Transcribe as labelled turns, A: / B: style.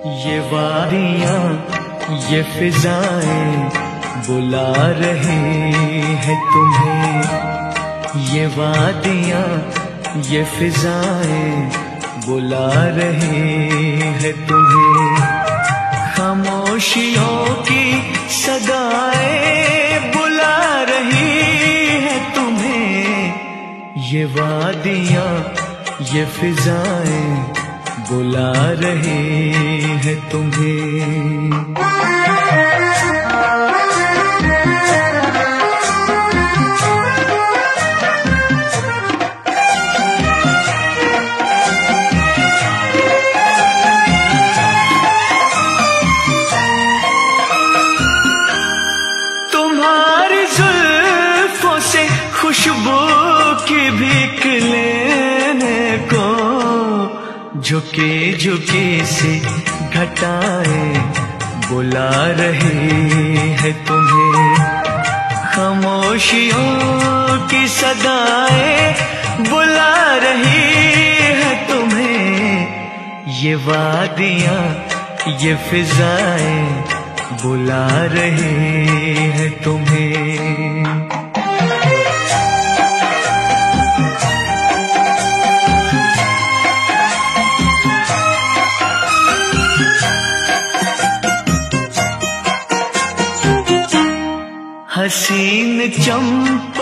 A: ये वादियाँ ये फिजाएं बुला रही है तुम्हें। ये वादियाँ ये फिजाएं बुला रही है तुम्हें। खामोशियों की सदाएं बुला रही है तुम्हें। ये वादियाँ ये फिजाएं बुला रही है तुम्हें। तुम्हारी जुल्फों से खुशबू की भीख लेने को झुके झुके से घटाएं बुला रही है तुम्हें। खामोशियों की सदाएं बुला रही है तुम्हें। ये वादियाँ ये फिजाएं बुला रही है तुम्हें। हसीन चंपा